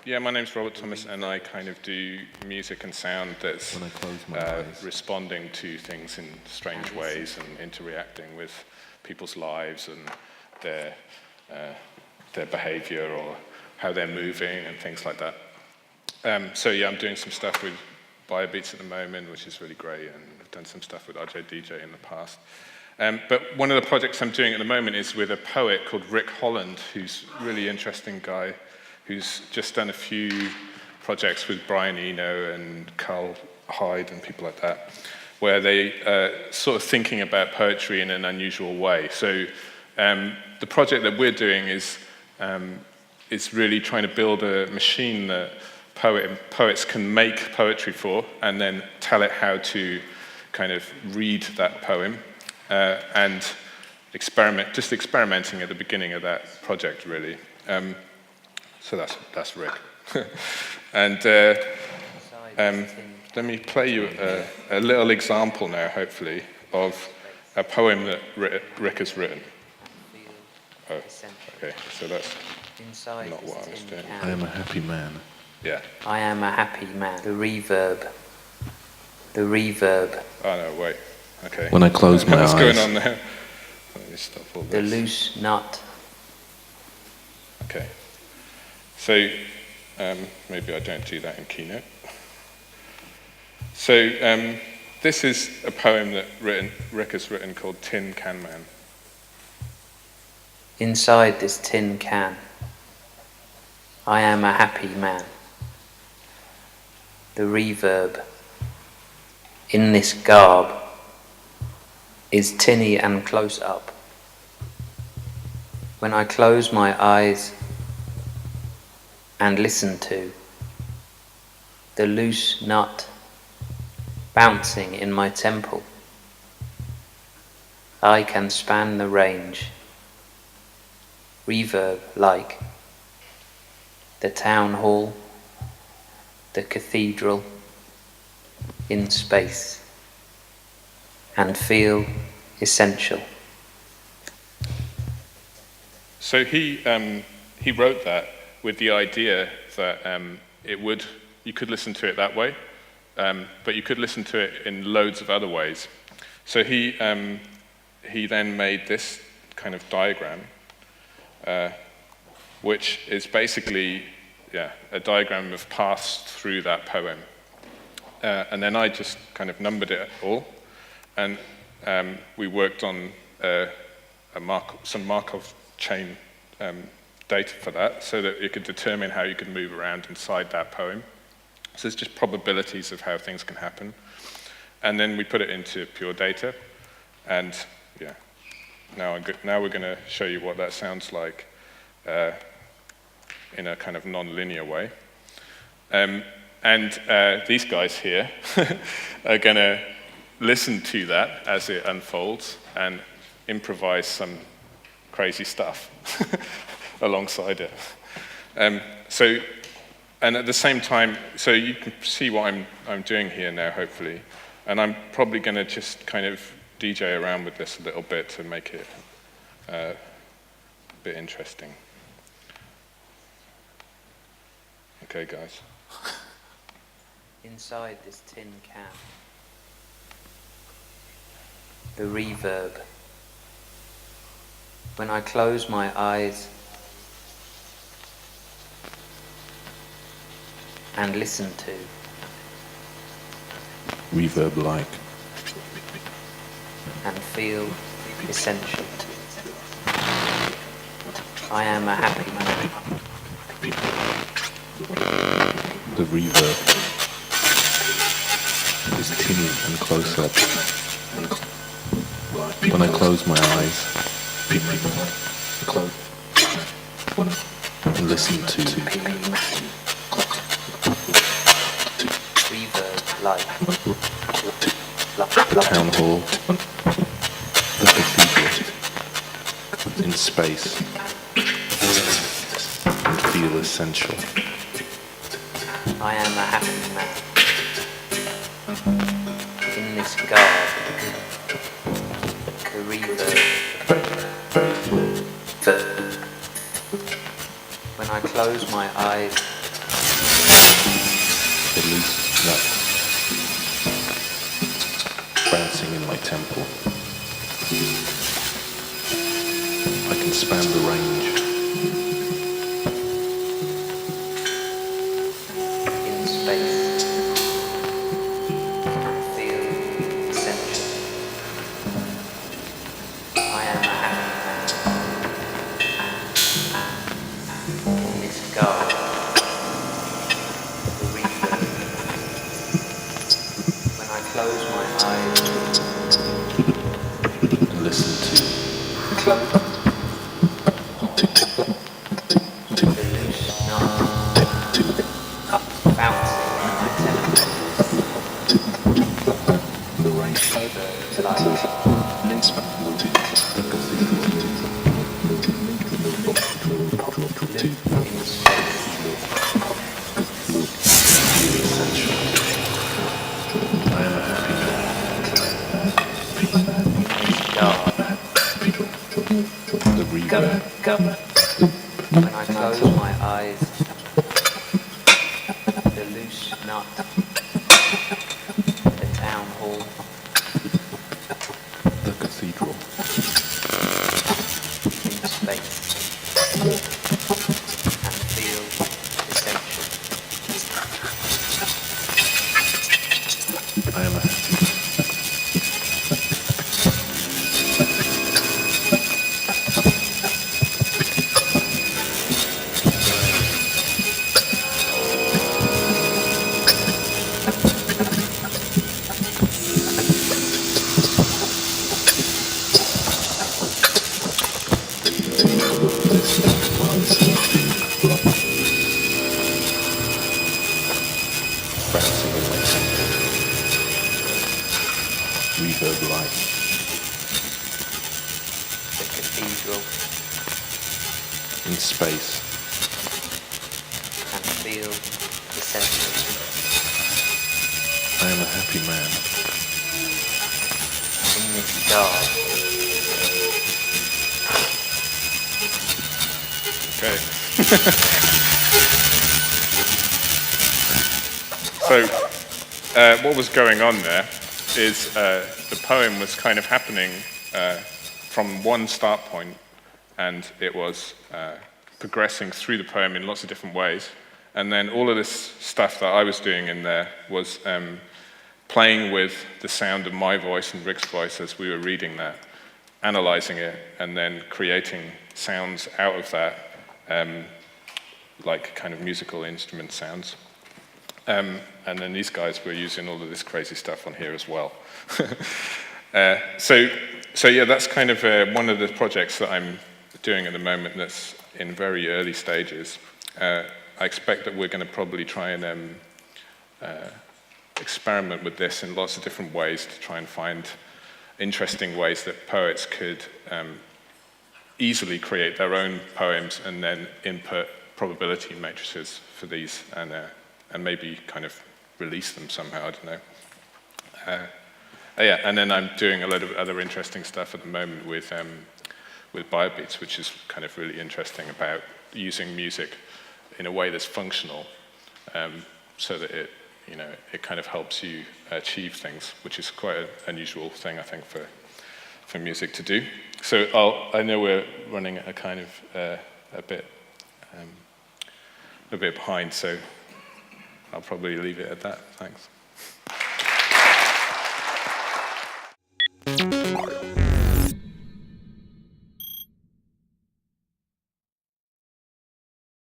Yeah, my name's Robert Thomas, and I kind of do music and sound that's responding to things in strange ways and interacting with people's lives and their behavior or how they're moving and things like that. So yeah, I'm doing some stuff with Biobeats at the moment, which is really great, and I've done some stuff with DJ in the past. But one of the projects I'm doing at the moment is with a poet called Rick Holland, who's a really interesting guy, who's just done a few projects with Brian Eno and Carl Hyde and people like that, where they sort of thinking about poetry in an unusual way. So the project that we're doing is really trying to build a machine that poets can make poetry for, and then tell it how to kind of read that poem, and experimenting at the beginning of that project, really. So that's Rick. And let me play you a little example now, hopefully, of a poem that Rick has written. Oh, okay, so that's not what I was doing. I am a happy man. Yeah. I am a happy man. The reverb. The reverb. Oh no, wait. Okay. When I close my eyes. What's going on there? Let me stop all this. The loose nut. Okay. So maybe I don't do that in Keynote. So this is a poem that Rick has written called Tin Can Man. Inside this tin can, I am a happy man. The reverb in this garb is tinny and close up. When I close my eyes and listen to the loose nut bouncing in my temple, I can span the range, reverb like the town hall, the cathedral in space, and feel essential. So he wrote that with the idea that you could listen to it that way, but you could listen to it in loads of other ways. So he then made this kind of diagram, which is basically a diagram of paths through that poem. And then I just kind of numbered it all, and we worked on some Markov chain data for that, so that you could determine how you could move around inside that poem. So it's just probabilities of how things can happen. And then we put it into pure data, and now we're going to show you what that sounds like in a kind of non-linear way. And these guys here are going to listen to that as it unfolds and improvise some crazy stuff alongside it. And at the same time, so you can see what I'm doing here now, hopefully. And I'm probably going to just kind of DJ around with this a little bit to make it a bit interesting. Okay, guys. Inside this tin can, the reverb. When I close my eyes and listen to reverb like and feel essential. I am a happy man. the reverb is tinny and close up. When I close my eyes and listen to reverb like the town hall, the cathedral in space, and feel essential. I am a happy man. In this garb, reverb. When I close my eyes a loose nut bouncing in my temple. I can span the range. In space, feel essential. I am a happy man. In this garden, the reaper. When I close my eyes And listen to the loose nut bouncing in my temple. the range. Like in space. I am a happy man. The reaver. When I close my eyes, the loose nut, the town hall, The cathedral. in space, and feel essential. I am a happy man. Bouncing in my temple. Reverb light. The cathedral, In space. and feel essential. I am a happy man. In this garden, Okay. So, what was going on there is the poem was kind of happening from one start point, and it was progressing through the poem in lots of different ways. And then all of this stuff that I was doing in there was playing with the sound of my voice and Rick's voice as we were reading that, analyzing it, and then creating sounds out of that, like kind of musical instrument sounds. And then these guys were using all of this crazy stuff on here as well. So yeah, that's kind of one of the projects that I'm doing at the moment that's in very early stages. I expect that we're going to probably try and experiment with this in lots of different ways to try and find interesting ways that poets could easily create their own poems and then input probability matrices for these and maybe kind of release them somehow, I don't know. Yeah, and then I'm doing a lot of other interesting stuff at the moment with Biobeats, which is kind of really interesting about using music in a way that's functional, so that it kind of helps you achieve things, which is quite an unusual thing, I think, for music to do. So I know we're running a kind of a bit behind, so I'll probably leave it at that. Thanks.